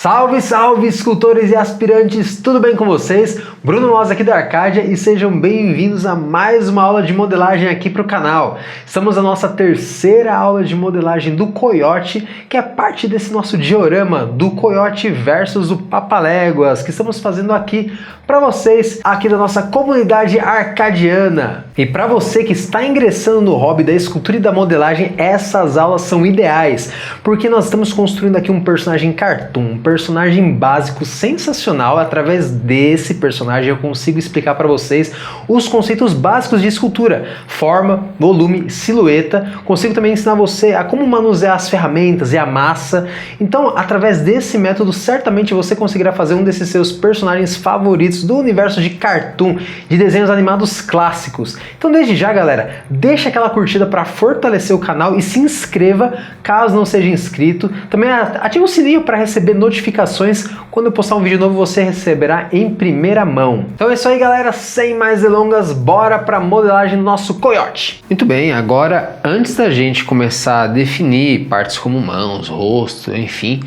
Salve, salve, escultores e aspirantes, tudo bem com vocês? Bruno Moz aqui da Arcadia e sejam bem-vindos a mais uma aula de modelagem aqui para o canal. Estamos na nossa terceira aula de modelagem do Coiote, que é parte desse nosso diorama do Coiote versus o Papaléguas, que estamos fazendo aqui para vocês, aqui da nossa comunidade arcadiana. E para você que está ingressando no hobby da escultura e da modelagem, essas aulas são ideais, porque nós estamos construindo aqui um personagem cartoon, um personagem básico sensacional. Através desse personagem eu consigo explicar para vocês os conceitos básicos de escultura: forma, volume, silhueta. Consigo também ensinar você a como manusear as ferramentas e a massa. Então, através desse método, certamente você conseguirá fazer um desses seus personagens favoritos do universo de cartoon, de desenhos animados clássicos. Então, desde já, galera, deixa aquela curtida para fortalecer o canal e se inscreva caso não seja inscrito. Também ative o sininho para receber notificações. Quando eu postar um vídeo novo, você receberá em primeira mão. Então é isso aí, galera, sem mais delongas, bora para a modelagem do nosso Coiote. Muito bem, agora antes da gente começar a definir partes como mãos, rosto, enfim,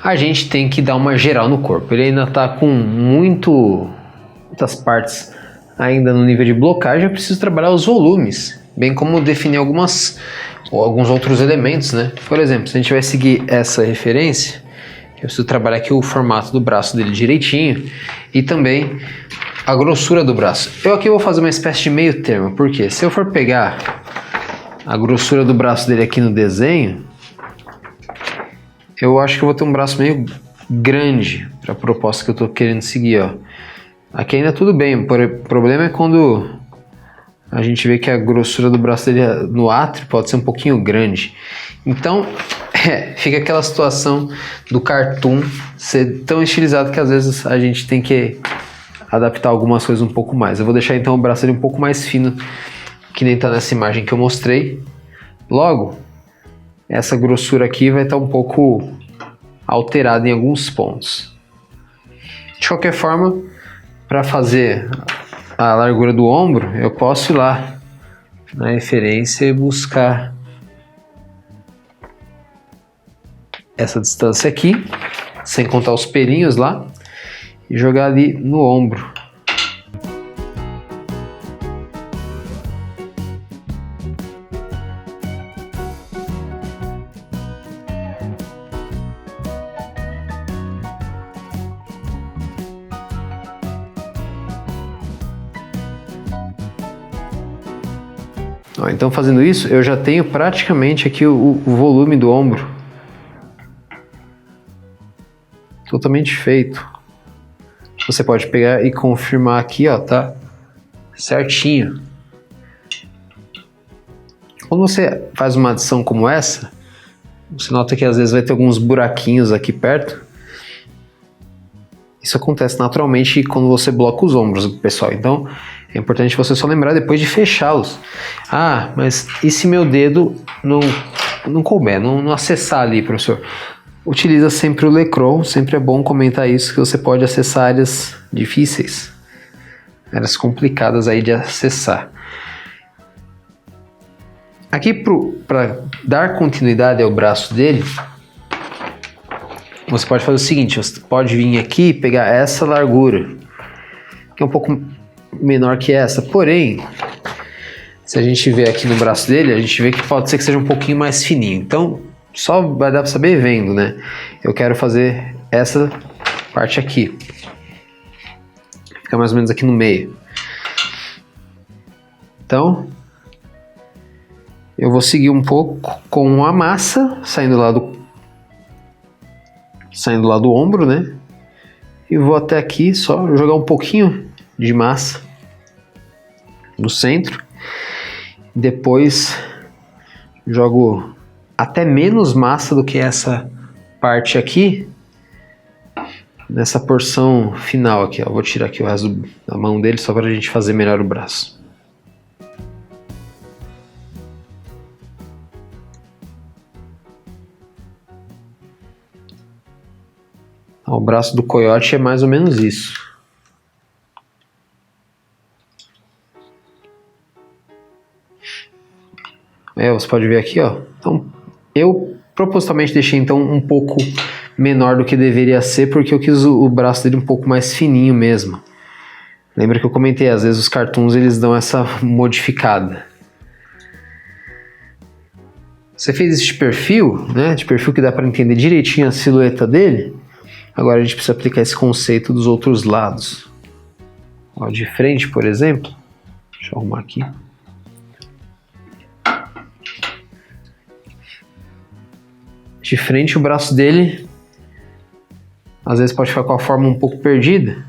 a gente tem que dar uma geral no corpo. Ele ainda está com muitas partes ainda no nível de blocagem. Eu preciso trabalhar os volumes, bem como definir alguns outros elementos, né? Por exemplo, se a gente vai seguir essa referência, eu preciso trabalhar aqui o formato do braço dele direitinho e também a grossura do braço. Eu aqui vou fazer uma espécie de meio termo, porque se eu for pegar a grossura do braço dele aqui no desenho, eu acho que eu vou ter um braço meio grande para a proposta que eu estou querendo seguir, ó. Aqui ainda tudo bem, o problema é quando a gente vê que a grossura do braço dele no átrio pode ser um pouquinho grande. Então, fica aquela situação do cartoon ser tão estilizado que às vezes a gente tem que adaptar algumas coisas um pouco mais. Eu vou deixar então o braço dele um pouco mais fino, que nem está nessa imagem que eu mostrei. Logo, essa grossura aqui vai estar um pouco alterada em alguns pontos. De qualquer forma, para fazer a largura do ombro, eu posso ir lá na referência e buscar essa distância aqui, sem contar os pelinhos lá, e jogar ali no ombro. Então, fazendo isso, eu já tenho praticamente aqui o volume do ombro totalmente feito. Você pode pegar e confirmar aqui, ó, tá certinho. Quando você faz uma adição como essa, você nota que às vezes vai ter alguns buraquinhos aqui perto. Isso acontece naturalmente quando você bloca os ombros, pessoal. Então, é importante você só lembrar depois de fechá-los. Ah, mas e se meu dedo não couber, não acessar ali, professor? Utiliza sempre o Lecron, sempre é bom comentar isso, que você pode acessar áreas difíceis, áreas complicadas aí de acessar. Aqui, para dar continuidade ao braço dele, você pode fazer o seguinte: você pode vir aqui e pegar essa largura, que é um pouco menor que essa, porém, se a gente ver aqui no braço dele, a gente vê que pode ser que seja um pouquinho mais fininho. Então, só vai dar para saber vendo, né? Eu quero fazer essa parte aqui. Fica mais ou menos aqui no meio. Então, eu vou seguir um pouco com a massa, saindo lá do ombro, né? E vou até aqui, só jogar um pouquinho de massa no centro. Depois jogo até menos massa do que essa parte aqui, nessa porção final aqui, ó. Vou tirar aqui o resto da mão dele só para a gente fazer melhor o braço. O braço do Coiote é mais ou menos isso. Você pode ver aqui, ó. Então, eu propositalmente deixei então um pouco menor do que deveria ser, porque eu quis o braço dele um pouco mais fininho mesmo. Lembra que eu comentei, às vezes os cartoons eles dão essa modificada. Você fez esse de perfil, né? De perfil que dá para entender direitinho a silhueta dele. Agora a gente precisa aplicar esse conceito dos outros lados. Ó, de frente, por exemplo. Deixa eu arrumar aqui. De frente, o braço dele às vezes pode ficar com a forma um pouco perdida.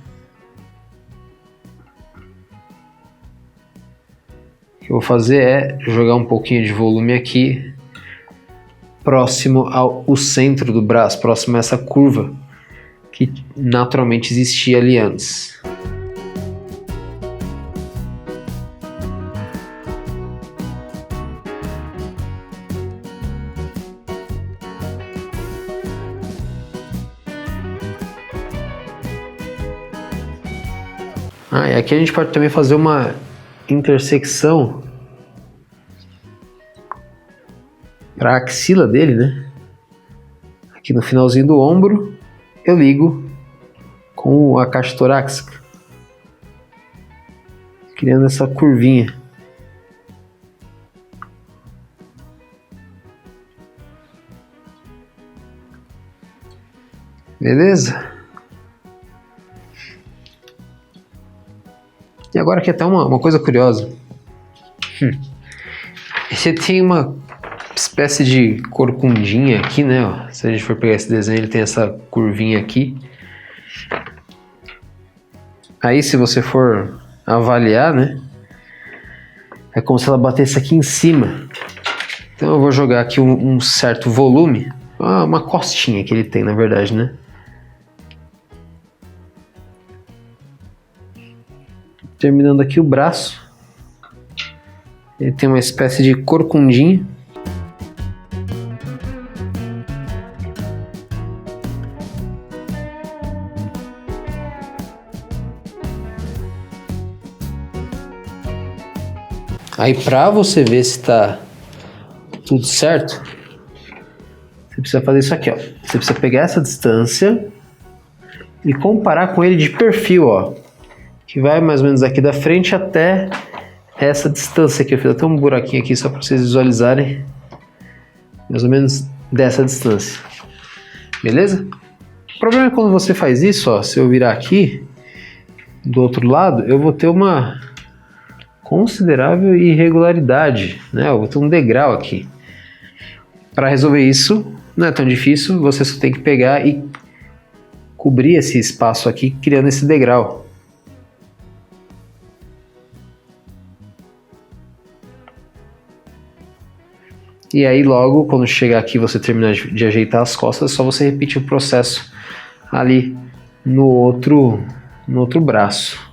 O que eu vou fazer é jogar um pouquinho de volume aqui, próximo ao centro do braço, próximo a essa curva que naturalmente existia ali antes. E aqui a gente pode também fazer uma intersecção para a axila dele, né? Aqui no finalzinho do ombro eu ligo com a caixa torácica, criando essa curvinha. Beleza? E agora aqui até uma coisa curiosa. Você tem uma espécie de corcundinha aqui, né? Ó. Se a gente for pegar esse desenho, ele tem essa curvinha aqui. Aí se você for avaliar, né? É como se ela batesse aqui em cima. Então eu vou jogar aqui um certo volume. Uma costinha que ele tem, na verdade, né? Terminando aqui o braço, ele tem uma espécie de corcundinha. Aí para você ver se tá tudo certo, você precisa fazer isso aqui, ó. Você precisa pegar essa distância e comparar com ele de perfil, ó. Que vai mais ou menos aqui da frente até essa distância aqui. Eu fiz até um buraquinho aqui só para vocês visualizarem mais ou menos dessa distância. Beleza? O problema é quando você faz isso, ó, se eu virar aqui do outro lado, eu vou ter uma considerável irregularidade, né? Eu vou ter um degrau aqui. Para resolver isso, não é tão difícil, você só tem que pegar e cobrir esse espaço aqui, criando esse degrau. E aí logo, quando chegar aqui você terminar de ajeitar as costas, é só você repetir o processo ali no outro braço.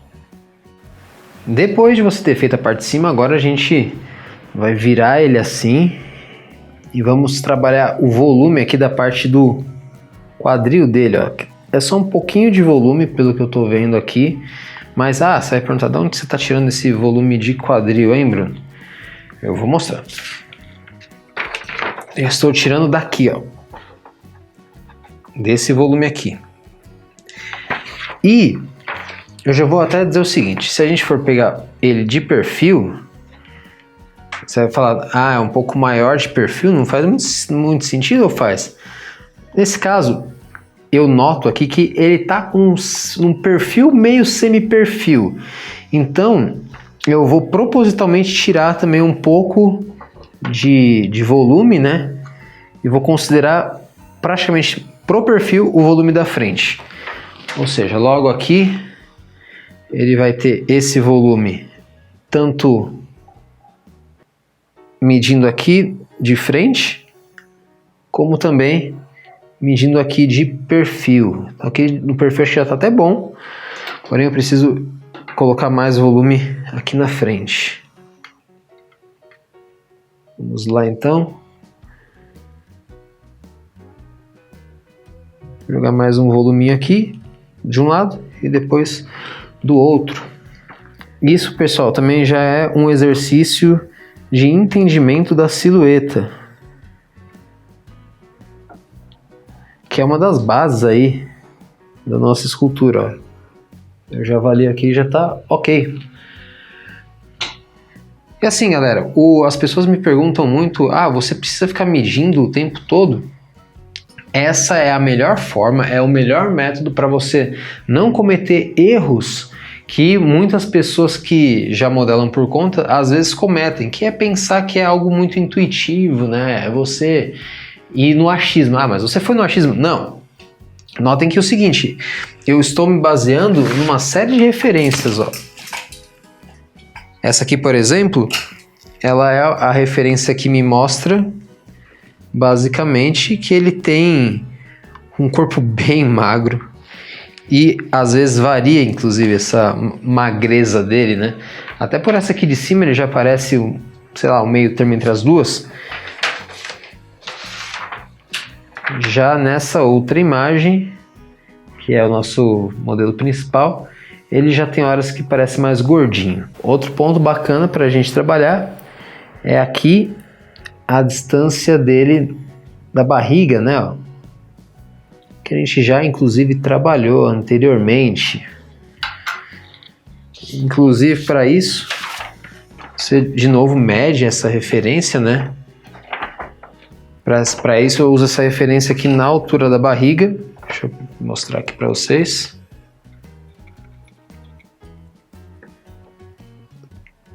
Depois de você ter feito a parte de cima, agora a gente vai virar ele assim e vamos trabalhar o volume aqui da parte do quadril dele, ó. É só um pouquinho de volume pelo que eu tô vendo aqui, mas você vai perguntar de onde você tá tirando esse volume de quadril, hein, Bruno? Eu vou mostrar. Eu estou tirando daqui, ó, desse volume aqui. E eu já vou até dizer o seguinte, se a gente for pegar ele de perfil, você vai falar, é um pouco maior de perfil, não faz muito sentido ou faz? Nesse caso, eu noto aqui que ele tá com um perfil meio semi-perfil. Então, eu vou propositalmente tirar também um pouco de volume, né? E vou considerar praticamente pro perfil o volume da frente. Ou seja, logo aqui ele vai ter esse volume tanto medindo aqui de frente, como também medindo aqui de perfil. Aqui no perfil acho que já está até bom, porém eu preciso colocar mais volume aqui na frente. Vamos lá então. Jogar mais um voluminho aqui de um lado e depois do outro. Isso, pessoal, também já é um exercício de entendimento da silhueta. que é uma das bases aí da nossa escultura, ó. Eu já avalio aqui e já tá ok. E assim, galera, as pessoas me perguntam muito, você precisa ficar medindo o tempo todo? Essa é a melhor forma, é o melhor método para você não cometer erros que muitas pessoas que já modelam por conta às vezes cometem, que é pensar que é algo muito intuitivo, né? É você ir no achismo. Mas você foi no achismo? Não. Notem que é o seguinte, eu estou me baseando numa série de referências, ó. Essa aqui, por exemplo, ela é a referência que me mostra basicamente que ele tem um corpo bem magro e às vezes varia inclusive essa magreza dele, né? Até por essa aqui de cima ele já parece, sei lá, um meio termo entre as duas. Já nessa outra imagem, que é o nosso modelo principal, ele já tem horas que parece mais gordinho. Outro ponto bacana para a gente trabalhar é aqui a distância dele da barriga, né? Ó, que a gente já inclusive trabalhou anteriormente. Inclusive para isso, você de novo mede essa referência, né? Para isso eu uso essa referência aqui na altura da barriga. Deixa eu mostrar aqui para vocês.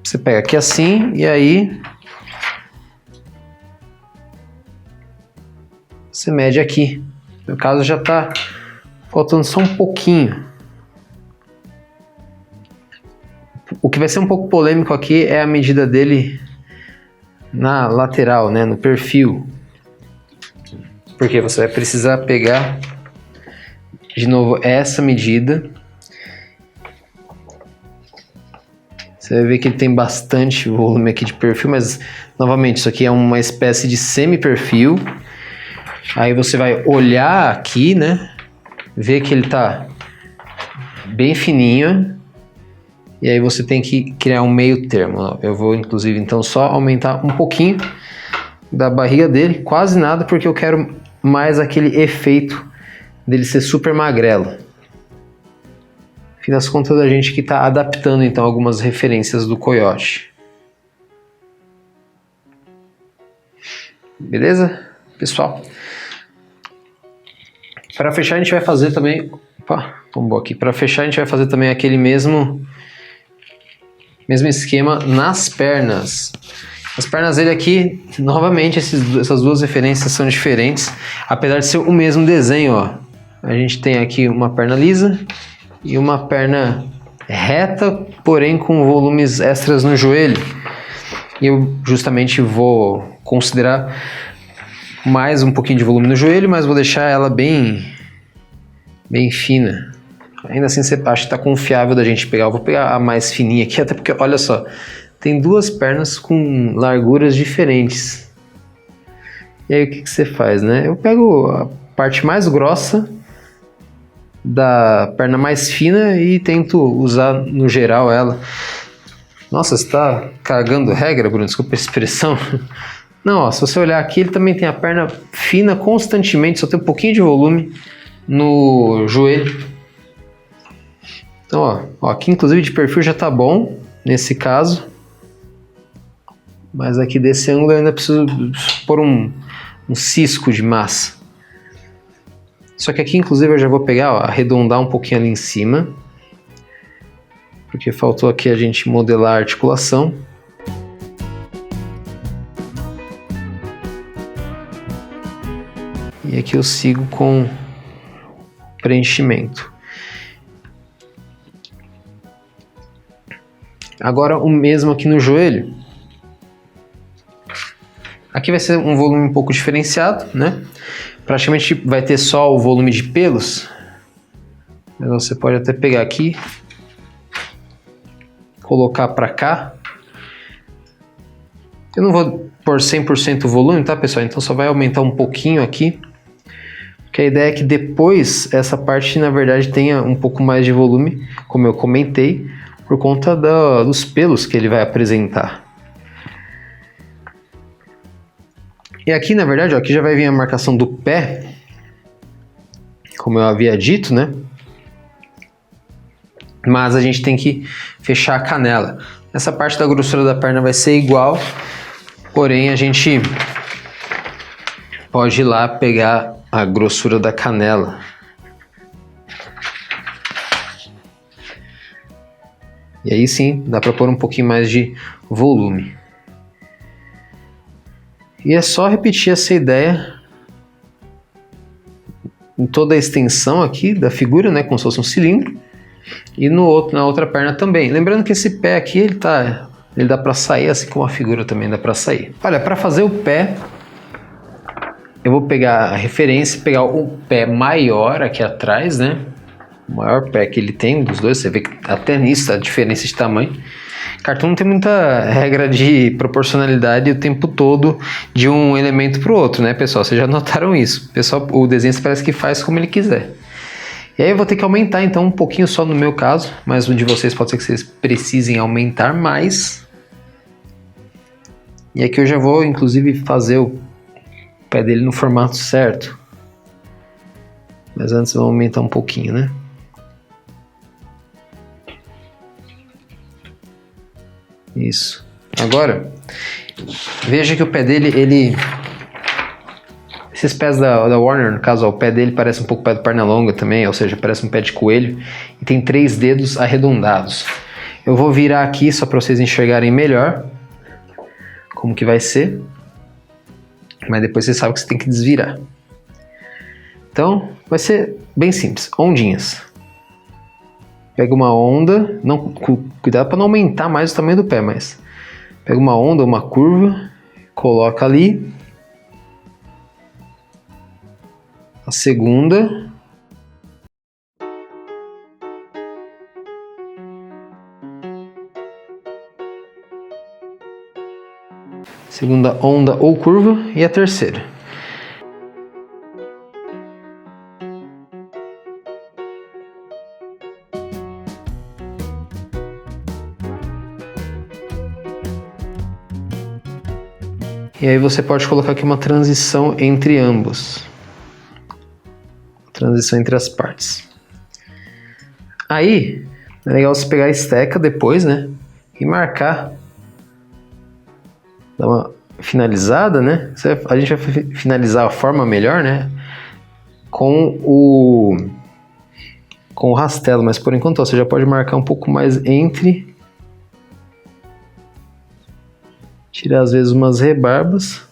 Você pega aqui assim e aí você mede aqui. No caso já está faltando só um pouquinho. O que vai ser um pouco polêmico aqui é a medida dele na lateral, né, no perfil. Porque você vai precisar pegar de novo essa medida. Você vai ver que ele tem bastante volume aqui de perfil, mas novamente isso aqui é uma espécie de semi-perfil. Aí você vai olhar aqui, né? Ver que ele tá bem fininho. E aí você tem que criar um meio termo. Eu vou inclusive então só aumentar um pouquinho da barriga dele, quase nada, porque eu quero mais aquele efeito dele ser super magrelo. Fim das contas, a gente que está adaptando então algumas referências do coiote. Beleza, pessoal? Para fechar a gente vai fazer também, tombou aqui. Para fechar a gente vai fazer também aquele mesmo esquema nas pernas. As pernas dele aqui, novamente, essas duas referências são diferentes, apesar de ser o mesmo desenho, ó. A gente tem aqui uma perna lisa e uma perna reta, porém com volumes extras no joelho. E eu justamente vou considerar mais um pouquinho de volume no joelho, mas vou deixar ela bem fina. Ainda assim, você acha que está confiável da gente pegar. Eu vou pegar a mais fininha aqui, até porque, olha só, tem duas pernas com larguras diferentes. E aí o que você faz, né? Eu pego a parte mais grossa da perna mais fina e tento usar no geral ela. Nossa, você está cagando regra, Bruno? Desculpa a expressão. Não, ó, se você olhar aqui, ele também tem a perna fina constantemente, só tem um pouquinho de volume no joelho. Então, ó, aqui inclusive de perfil já tá bom, nesse caso. Mas aqui desse ângulo eu ainda preciso pôr um cisco de massa. Só que aqui inclusive eu já vou pegar, ó, arredondar um pouquinho ali em cima. Porque faltou aqui a gente modelar a articulação. E aqui eu sigo com preenchimento. Agora o mesmo aqui no joelho. Aqui vai ser um volume um pouco diferenciado, né? Praticamente vai ter só o volume de pelos. Mas você pode até pegar aqui, colocar para cá. Eu não vou pôr 100% o volume, tá, pessoal? Então só vai aumentar um pouquinho aqui. Porque a ideia é que depois essa parte, na verdade, tenha um pouco mais de volume, como eu comentei, por conta dos pelos que ele vai apresentar. E aqui, na verdade, ó, aqui já vai vir a marcação do pé. como eu havia dito, né? Mas a gente tem que fechar a canela. Essa parte da grossura da perna vai ser igual, porém a gente pode ir lá pegar a grossura da canela. E aí sim, dá para pôr um pouquinho mais de volume. E é só repetir essa ideia em toda a extensão aqui da figura, né, como se fosse um cilindro. E na outra perna também. Lembrando que esse pé aqui, ele dá para sair, assim como a figura também dá para sair. Olha, para fazer o pé, eu vou pegar a referência, pegar o pé maior aqui atrás, né? O maior pé que ele tem dos dois, você vê que até nisso a diferença de tamanho. Cartoon não tem muita regra de proporcionalidade o tempo todo de um elemento para o outro, né, pessoal? Vocês já notaram isso. Pessoal, o desenho parece que faz como ele quiser. E aí eu vou ter que aumentar então um pouquinho só no meu caso, mas um de vocês pode ser que vocês precisem aumentar mais. E aqui eu já vou inclusive fazer o pé dele no formato certo. Mas antes eu vou aumentar um pouquinho, né? Isso. Agora, veja que o pé dele, esses pés da Warner, no caso, ó, o pé dele parece um pouco o pé do Pernalonga também, ou seja, parece um pé de coelho, e tem 3 dedos arredondados. Eu vou virar aqui só para vocês enxergarem melhor como que vai ser, mas depois você sabe que você tem que desvirar. Então, vai ser bem simples, ondinhas. Pega uma onda, não, cuidado para não aumentar mais o tamanho do pé, mas pega uma onda, uma curva, coloca ali. A segunda. Segunda onda ou curva e a terceira. E aí você pode colocar aqui uma transição entre ambos. Transição entre as partes. Aí, é legal você pegar a esteca depois, né? E marcar. Dar uma finalizada, né? A gente vai finalizar a forma melhor, né? Com o rastelo. Mas por enquanto, ó, você já pode marcar um pouco mais entre. Tirar às vezes umas rebarbas.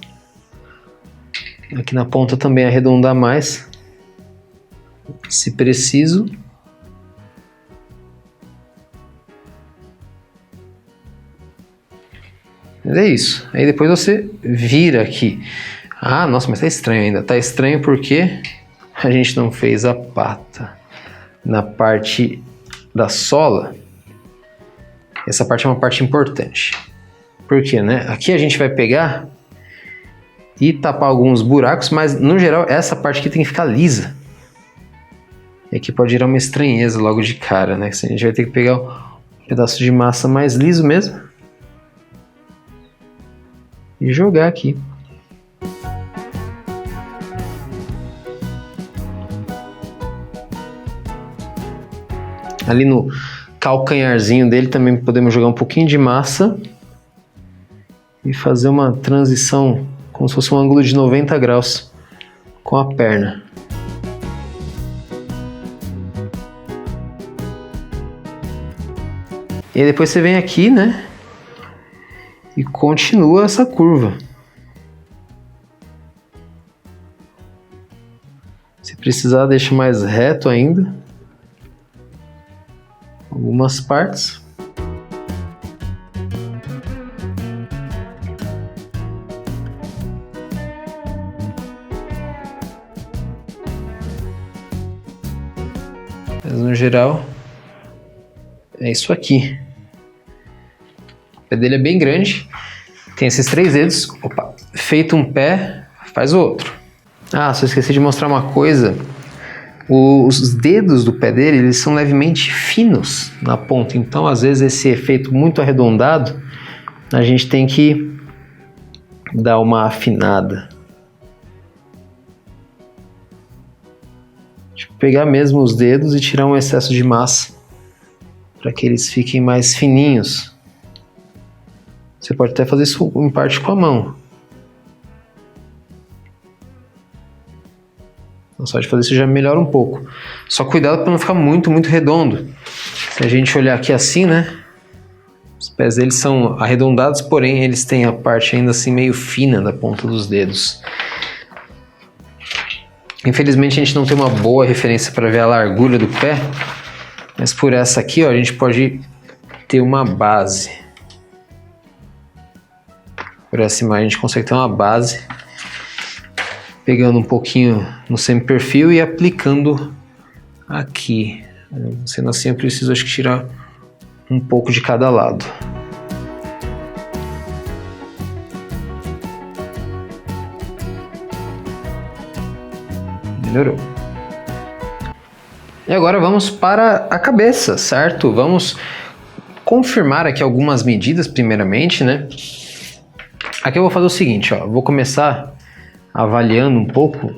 Aqui na ponta também arredondar mais. Se preciso. Mas é isso. Aí depois você vira aqui. Ah, nossa, mas tá estranho ainda. Tá estranho porque a gente não fez a pata na parte da sola. Essa parte é uma parte importante. Por quê, né? Aqui a gente vai pegar e tapar alguns buracos, mas no geral essa parte aqui tem que ficar lisa. E aqui pode gerar uma estranheza logo de cara, né? A gente vai ter que pegar um pedaço de massa mais liso mesmo e jogar aqui. Ali no calcanharzinho dele também podemos jogar um pouquinho de massa e fazer uma transição como se fosse um ângulo de 90 graus com a perna. E aí depois você vem aqui, né? E continua essa curva. Se precisar, deixa mais reto ainda. Algumas partes. Mas no geral, é isso aqui. O pé dele é bem grande. Tem esses 3 dedos. Opa, feito um pé, faz o outro. Ah, só esqueci de mostrar uma coisa. Os dedos do pé dele, eles são levemente finos na ponta. Então, às vezes, esse efeito muito arredondado, a gente tem que dar uma afinada. Deixa eu pegar mesmo os dedos e tirar um excesso de massa para que eles fiquem mais fininhos. Você pode até fazer isso em parte com a mão. Então, só de fazer isso já melhora um pouco. Só cuidado para não ficar muito redondo. Se a gente olhar aqui assim, né? Os pés deles são arredondados, porém eles têm a parte ainda assim meio fina da ponta dos dedos. Infelizmente a gente não tem uma boa referência para ver a largura do pé, mas por essa aqui, ó, a gente pode ter uma base. Por essa imagem a gente consegue ter uma base, pegando um pouquinho no semi-perfil e aplicando aqui. Sendo assim, eu preciso, acho que, tirar um pouco de cada lado. Melhorou. E agora vamos para a cabeça, certo? Vamos confirmar aqui algumas medidas primeiramente, né? Aqui eu vou fazer o seguinte, ó. Vou começar avaliando um pouco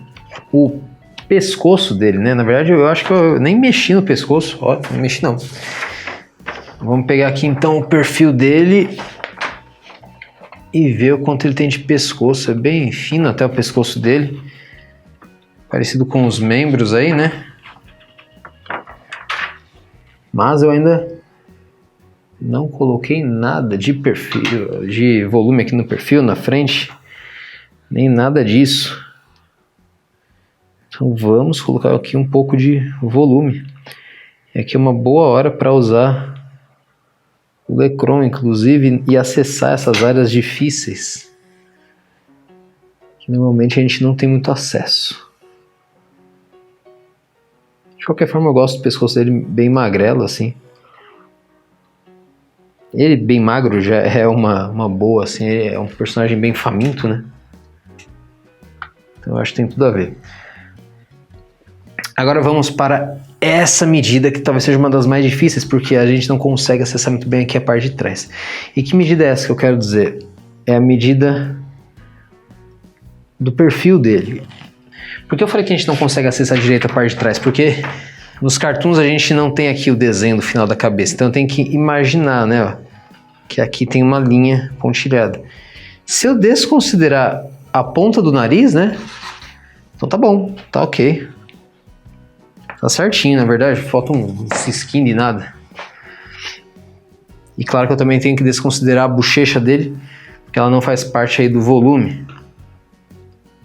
o pescoço dele, né? Na verdade, eu acho que eu nem mexi no pescoço. Ó, não mexi não. Vamos pegar aqui então o perfil dele e ver o quanto ele tem de pescoço. É bem fino até o pescoço dele. Parecido com os membros aí, né? Mas eu ainda não coloquei nada de perfil, de volume aqui no perfil, na frente. Nem nada disso. Então vamos colocar aqui um pouco de volume. E aqui é uma boa hora para usar o Lecron, inclusive, e acessar essas áreas difíceis, que normalmente a gente não tem muito acesso. De qualquer forma, eu gosto do pescoço dele bem magrelo, assim. Ele bem magro já é uma boa, assim, ele é um personagem bem faminto, né? Então eu acho que tem tudo a ver. Agora vamos para essa medida que talvez seja uma das mais difíceis, porque a gente não consegue acessar muito bem aqui a parte de trás. E que medida é essa que eu quero dizer? É a medida do perfil dele. Por que eu falei que a gente não consegue acessar direito a parte de trás? Porque nos cartoons a gente não tem aqui o desenho do final da cabeça, então tem que imaginar, né, ó, que aqui tem uma linha pontilhada. Se eu desconsiderar a ponta do nariz, né, então tá bom, tá ok. Tá certinho, na verdade, falta um cisquinho de nada. E claro que eu também tenho que desconsiderar a bochecha dele, porque ela não faz parte aí do volume.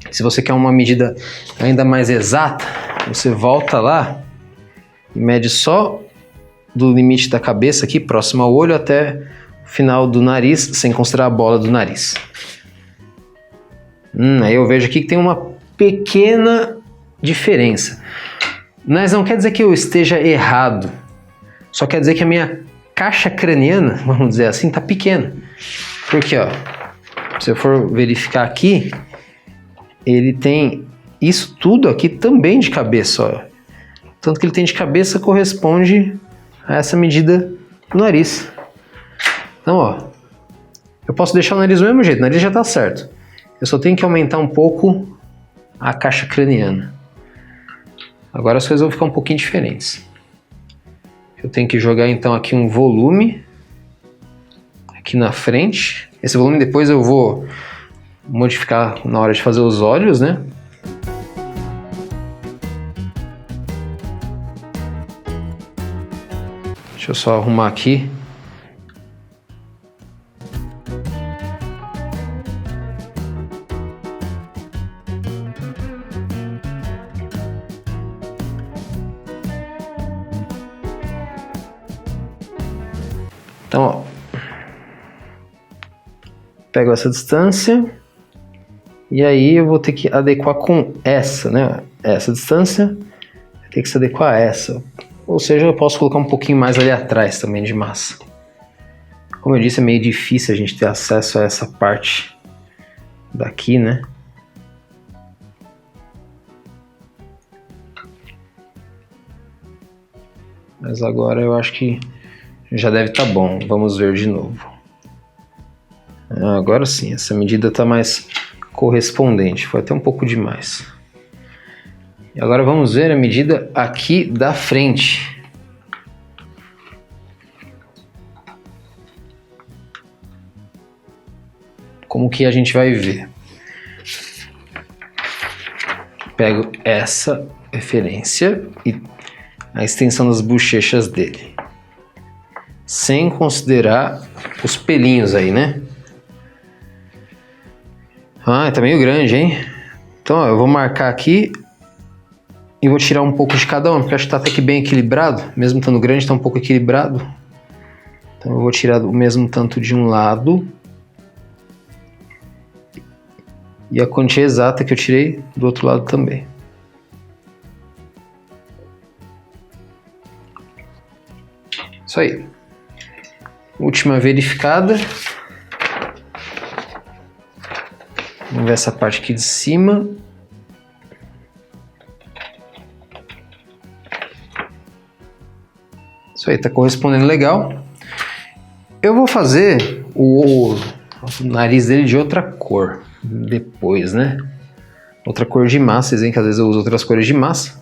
Se você quer uma medida ainda mais exata, você volta lá e mede só do limite da cabeça aqui, próximo ao olho, até o final do nariz, sem considerar a bola do nariz. Aí eu vejo aqui que tem uma pequena diferença. Mas não quer dizer que eu esteja errado, só quer dizer que a minha caixa craniana, vamos dizer assim, está pequena. Porque, ó, se eu for verificar aqui, ele tem isso tudo aqui também de cabeça, ó. Tanto que ele tem de cabeça corresponde a essa medida do nariz. Então, ó, eu posso deixar o nariz do mesmo jeito, o nariz já está certo. Eu só tenho que aumentar um pouco a caixa craniana. Agora as coisas vão ficar um pouquinho diferentes. Eu tenho que jogar então aqui um volume aqui na frente. Esse volume depois eu vou modificar na hora de fazer os olhos, né? Deixa eu só arrumar aqui. Então, ó, pego essa distância e aí eu vou ter que adequar com essa, né? Essa distância tem que se adequar a essa. Ou seja, eu posso colocar um pouquinho mais ali atrás também de massa. Como eu disse, é meio difícil a gente ter acesso a essa parte daqui, né? Mas agora eu acho que já deve estar bom. Vamos ver de novo. Agora sim, essa medida está mais correspondente. Foi até um pouco demais. E agora vamos ver a medida aqui da frente. Como que a gente vai ver? Pego essa referência e a extensão das bochechas dele. Sem considerar os pelinhos aí, né? Ah, tá meio grande, hein? Então, ó, eu vou marcar aqui e vou tirar um pouco de cada um, porque acho que tá até que bem equilibrado. Mesmo estando grande, tá um pouco equilibrado. Então eu vou tirar o mesmo tanto de um lado. E a quantia exata que eu tirei do outro lado também. Isso aí. Última verificada. Vamos ver essa parte aqui de cima. Isso aí, tá correspondendo legal. Eu vou fazer o nariz dele de outra cor depois, né? Outra cor de massa, vocês veem que às vezes eu uso outras cores de massa.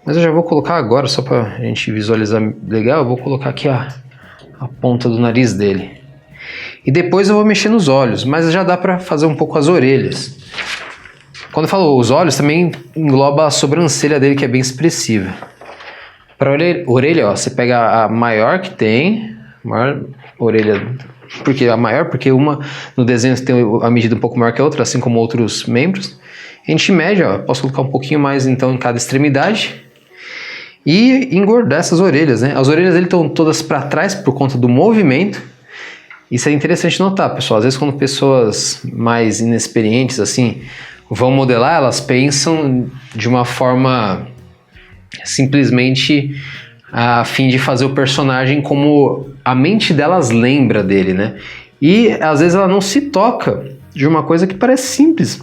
Mas eu já vou colocar agora, só pra gente visualizar legal, eu vou colocar aqui a ponta do nariz dele. E depois eu vou mexer nos olhos, mas já dá pra fazer um pouco as orelhas. Quando eu falo os olhos, também engloba a sobrancelha dele, que é bem expressiva. Para orelha, ó, você pega a maior que tem, maior orelha, porque a maior, porque uma no desenho tem a medida um pouco maior que a outra, assim como outros membros. A gente mede, ó, posso colocar um pouquinho mais então em cada extremidade e engordar essas orelhas, né? As orelhas dele estão todas para trás por conta do movimento. Isso é interessante notar, pessoal. Às vezes quando pessoas mais inexperientes assim vão modelar, elas pensam de uma forma simplesmente a fim de fazer o personagem como a mente delas lembra dele, né? E às vezes ela não se toca de uma coisa que parece simples,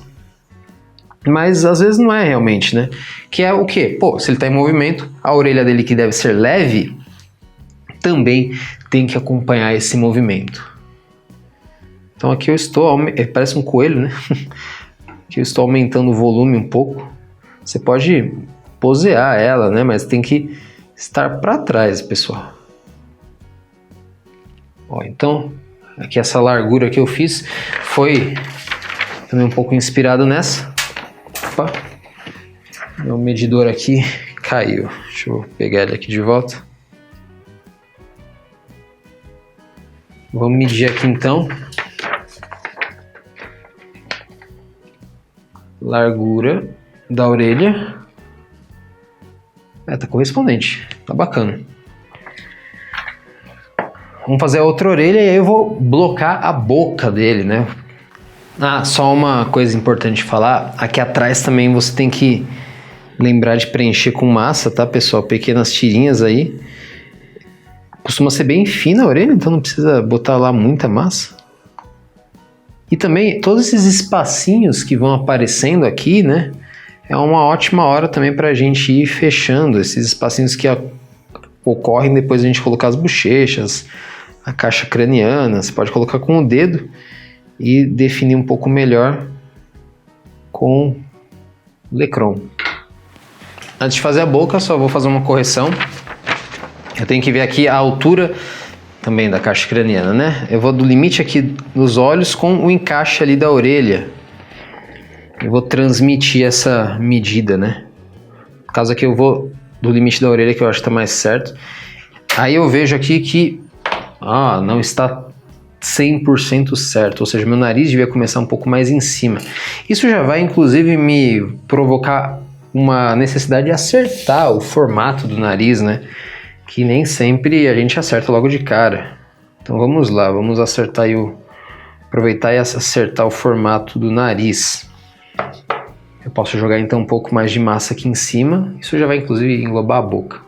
mas às vezes não é realmente, né? Que é o quê? Pô, se ele está em movimento, a orelha dele, que deve ser leve, também tem que acompanhar esse movimento. Então aqui eu estou, parece um coelho, né? Aqui eu estou aumentando o volume um pouco. Você pode posear ela, né? Mas tem que estar para trás, pessoal. Ó, então, aqui essa largura que eu fiz foi também um pouco inspirado nessa. Opa, meu medidor aqui caiu. Deixa eu pegar ele aqui de volta. Vamos medir aqui então. Largura da orelha. Tá correspondente, tá bacana. Vamos fazer a outra orelha e aí eu vou blocar a boca dele, né? Ah, só uma coisa importante de falar. Aqui atrás também você tem que lembrar de preencher com massa, tá, pessoal? Pequenas tirinhas aí. Costuma ser bem fina a orelha, então não precisa botar lá muita massa. E também todos esses espacinhos que vão aparecendo aqui, né? É uma ótima hora também para a gente ir fechando esses espacinhos que ocorrem depois de a gente colocar as bochechas, a caixa craniana. Você pode colocar com o dedo e definir um pouco melhor com Lecron. Antes de fazer a boca, só vou fazer uma correção. Eu tenho que ver aqui a altura também da caixa craniana, né? Eu vou do limite aqui dos olhos com o encaixe ali da orelha. Eu vou transmitir essa medida, né? No caso aqui eu vou do limite da orelha, que eu acho que tá mais certo. Aí eu vejo aqui que não está 100% certo, ou seja, meu nariz devia começar um pouco mais em cima. Isso já vai inclusive me provocar uma necessidade de acertar o formato do nariz, né? Que nem sempre a gente acerta logo de cara. Então vamos lá, vamos acertar aí aproveitar e acertar o formato do nariz. Eu posso jogar então um pouco mais de massa aqui em cima. Isso já vai inclusive englobar a boca.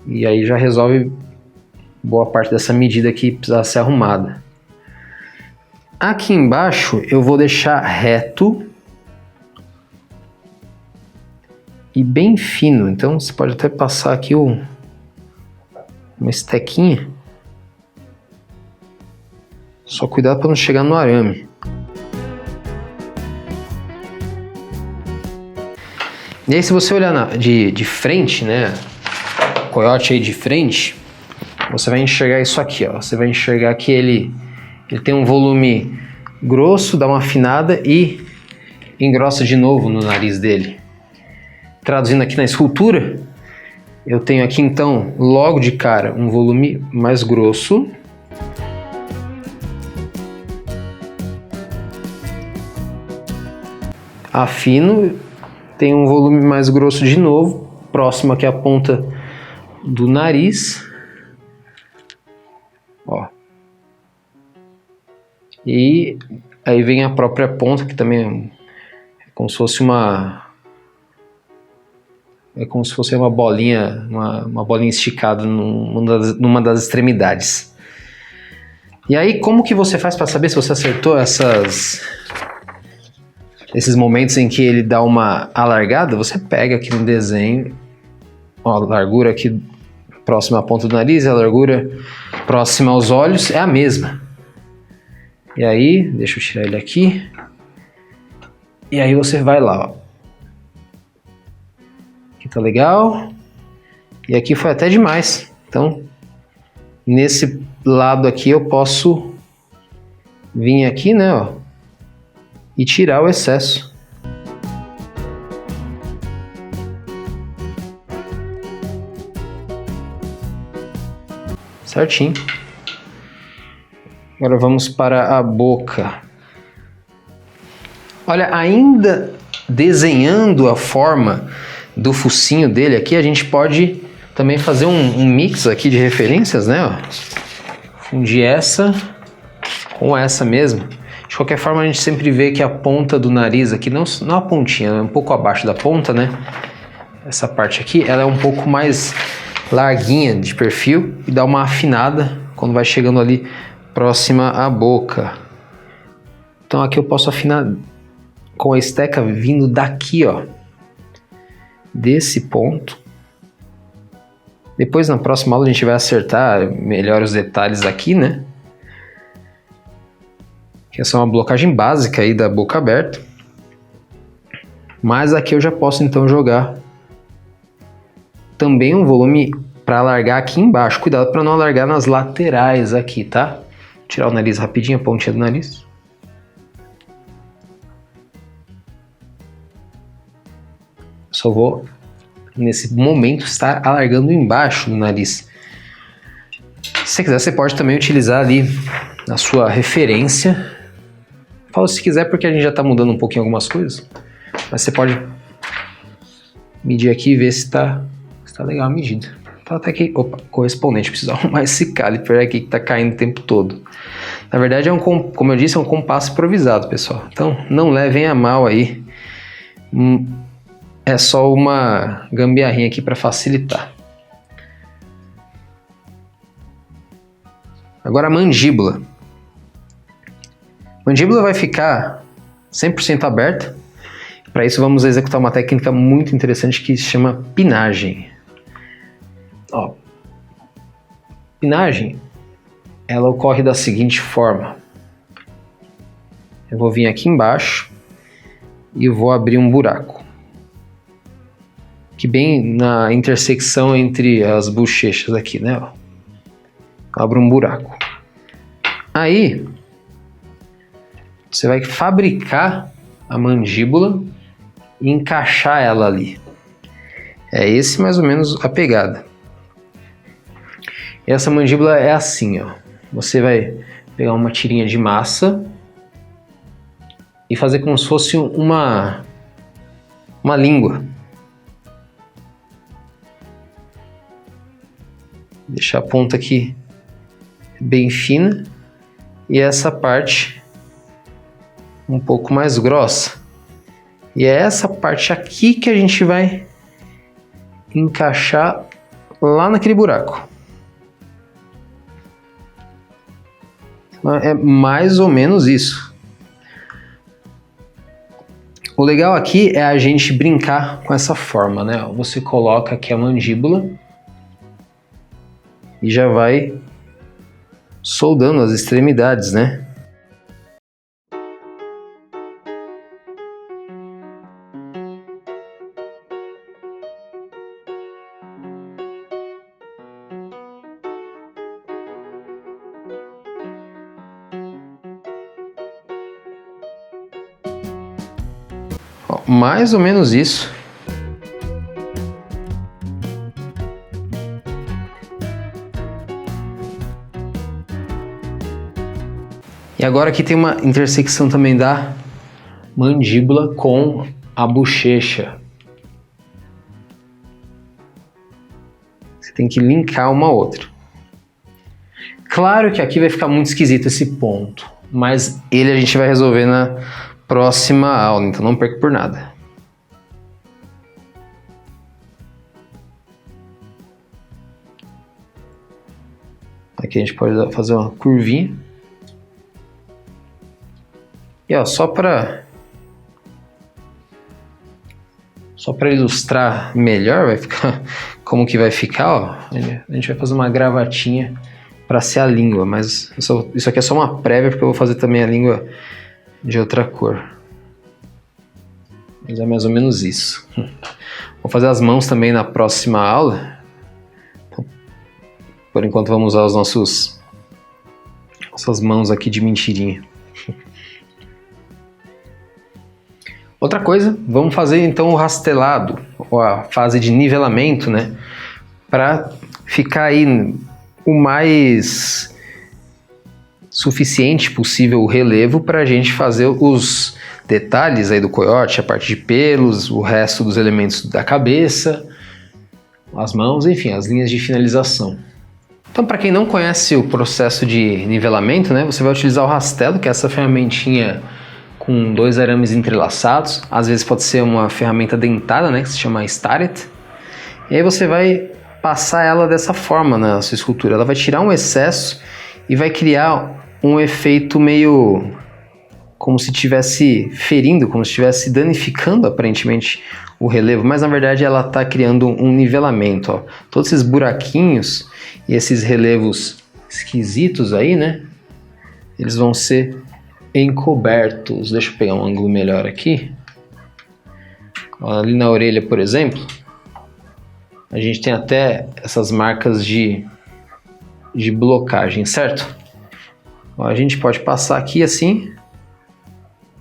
E aí já resolve boa parte dessa medida que precisa ser arrumada. Aqui embaixo eu vou deixar reto e bem fino. Então você pode até passar aqui uma estequinha. Só cuidado para não chegar no arame. E aí se você olhar de frente, né, o coiote aí de frente, você vai enxergar isso aqui, ó. Você vai enxergar que ele tem um volume grosso, dá uma afinada e engrossa de novo no nariz dele. Traduzindo aqui na escultura, eu tenho aqui então, logo de cara, um volume mais grosso. Afino, tem um volume mais grosso de novo, próximo aqui à ponta do nariz. Ó. E aí vem a própria ponta, que também é como se fosse uma bolinha, uma bolinha esticada numa das extremidades. E aí, como que você faz para saber se você acertou esses momentos em que ele dá uma alargada? Você pega aqui no desenho, ó, a largura aqui próxima à ponta do nariz e a largura próxima aos olhos é a mesma. E aí, deixa eu tirar ele aqui. E aí você vai lá, ó. Aqui tá legal. E aqui foi até demais. Então, nesse lado aqui eu posso vir aqui, né, ó, e tirar o excesso. Certinho. Agora vamos para a boca. Olha, ainda desenhando a forma do focinho dele aqui, a gente pode também fazer um mix aqui de referências, né? Ó. Fundir essa com essa mesmo. De qualquer forma, a gente sempre vê que a ponta do nariz aqui, não a pontinha, é um pouco abaixo da ponta, né? Essa parte aqui, ela é um pouco mais larguinha de perfil e dá uma afinada quando vai chegando ali próxima à boca. Então aqui eu posso afinar com a esteca vindo daqui, ó, desse ponto. Depois na próxima aula a gente vai acertar melhor os detalhes aqui, né? Que essa é uma blocagem básica aí da boca aberta. Mas aqui eu já posso então jogar também um volume para alargar aqui embaixo. Cuidado para não alargar nas laterais aqui, tá? Tirar o nariz rapidinho, a pontinha do nariz. Só vou, nesse momento, estar alargando embaixo do nariz. Se você quiser, você pode também utilizar ali a sua referência. Falo se quiser porque a gente já está mudando um pouquinho algumas coisas. Mas você pode medir aqui e ver se está legal a medida. Fala até que, opa, correspondente, preciso arrumar esse caliper aqui que está caindo o tempo todo. Na verdade, como eu disse, é um compasso improvisado, pessoal. Então, não levem a mal aí. É só uma gambiarrinha aqui para facilitar. Agora a mandíbula. A mandíbula vai ficar 100% aberta. Para isso vamos executar uma técnica muito interessante que se chama pinagem. Ó, pinagem, ela ocorre da seguinte forma. Eu vou vir aqui embaixo e vou abrir um buraco. Que bem na intersecção entre as bochechas aqui, né? Ó. Abro um buraco. Aí, você vai fabricar a mandíbula e encaixar ela ali. É esse mais ou menos a pegada. E essa mandíbula é assim, ó. Você vai pegar uma tirinha de massa e fazer como se fosse uma língua. Deixar a ponta aqui bem fina e essa parte um pouco mais grossa. E é essa parte aqui que a gente vai encaixar lá naquele buraco. É mais ou menos isso. O legal aqui é a gente brincar com essa forma, né? Você coloca aqui a mandíbula e já vai soldando as extremidades, né? Ó, mais ou menos isso. E agora aqui tem uma intersecção também da mandíbula com a bochecha. Você tem que linkar uma a outra. Claro que aqui vai ficar muito esquisito esse ponto, mas ele a gente vai resolver na próxima aula, então não perca por nada. Aqui a gente pode fazer uma curvinha. E ó, só para ilustrar melhor, vai ficar como que vai ficar, ó. A gente vai fazer uma gravatinha para ser a língua, mas isso aqui é só uma prévia, porque eu vou fazer também a língua de outra cor. Mas é mais ou menos isso. Vou fazer as mãos também na próxima aula. Então, por enquanto vamos usar nossas mãos aqui de mentirinha. Outra coisa, vamos fazer então o rastelado, ou a fase de nivelamento, né? Para ficar aí o mais suficiente possível o relevo para a gente fazer os detalhes aí do coiote, a parte de pelos, o resto dos elementos da cabeça, as mãos, enfim, as linhas de finalização. Então, para quem não conhece o processo de nivelamento, né? Você vai utilizar o rastelo, que é essa ferramentinha com 2 arames entrelaçados, às vezes pode ser uma ferramenta dentada, né, que se chama Starrett, e aí você vai passar ela dessa forma na sua escultura. Ela vai tirar um excesso e vai criar um efeito meio como se estivesse ferindo, como se estivesse danificando aparentemente o relevo, mas na verdade ela está criando um nivelamento, ó. Todos esses buraquinhos e esses relevos esquisitos aí, né, eles vão ser encobertos. Deixa eu pegar um ângulo melhor aqui. Ali na orelha, por exemplo, a gente tem até essas marcas de blocagem, certo? A gente pode passar aqui assim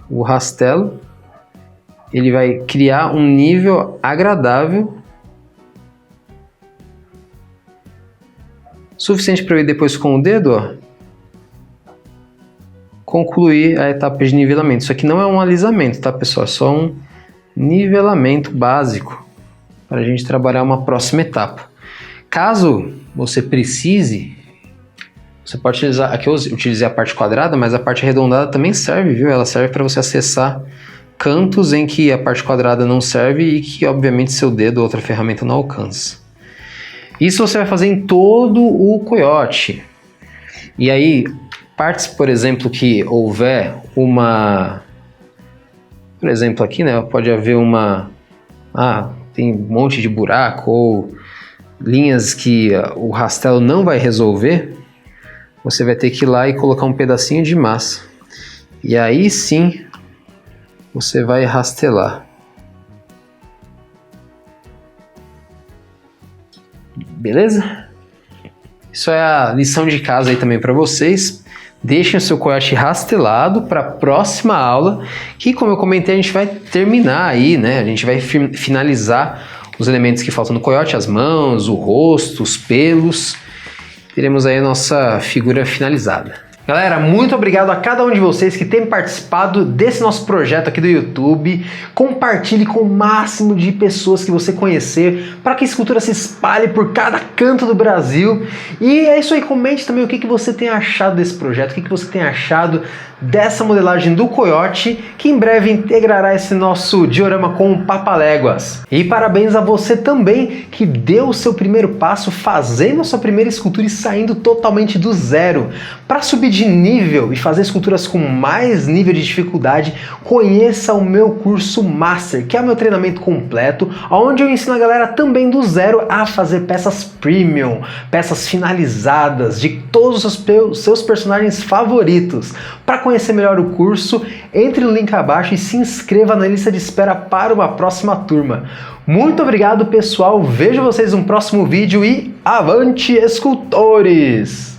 o rastelo, ele vai criar um nível agradável, suficiente para eu ir depois com o dedo, ó, concluir a etapa de nivelamento. Isso aqui não é um alisamento, tá, pessoal? É só um nivelamento básico para a gente trabalhar uma próxima etapa. Caso você precise, você pode utilizar, aqui eu utilizei a parte quadrada, mas a parte arredondada também serve, viu? Ela serve para você acessar cantos em que a parte quadrada não serve e que, obviamente, seu dedo ou outra ferramenta não alcança. Isso você vai fazer em todo o coiote. E aí, partes, por exemplo, que houver uma... Por exemplo, aqui, né, pode haver uma... tem um monte de buraco ou linhas que o rastelo não vai resolver, você vai ter que ir lá e colocar um pedacinho de massa. E aí sim, você vai rastelar. Beleza? Isso é a lição de casa aí também para vocês. Deixem o seu coiote rastelado para a próxima aula, que, como eu comentei, a gente vai terminar aí, né? A gente vai finalizar os elementos que faltam no coiote, as mãos, o rosto, os pelos. Teremos aí a nossa figura finalizada. Galera, muito obrigado a cada um de vocês que tem participado desse nosso projeto aqui do YouTube. Compartilhe com o máximo de pessoas que você conhecer, para que a escultura se espalhe por cada canto do Brasil. E é isso aí, comente também o que você tem achado desse projeto, o que você tem achado dessa modelagem do coiote, que em breve integrará esse nosso diorama com o Papaléguas. E parabéns a você também que deu o seu primeiro passo fazendo a sua primeira escultura e saindo totalmente do zero. Para subir de nível e fazer esculturas com mais nível de dificuldade, conheça o meu curso Master, que é o meu treinamento completo, onde eu ensino a galera também do zero a fazer peças premium, peças finalizadas de todos os seus personagens favoritos. Para conhecer melhor o curso, entre no link abaixo e se inscreva na lista de espera para uma próxima turma. Muito obrigado, pessoal. Vejo vocês no próximo vídeo e avante, escultores!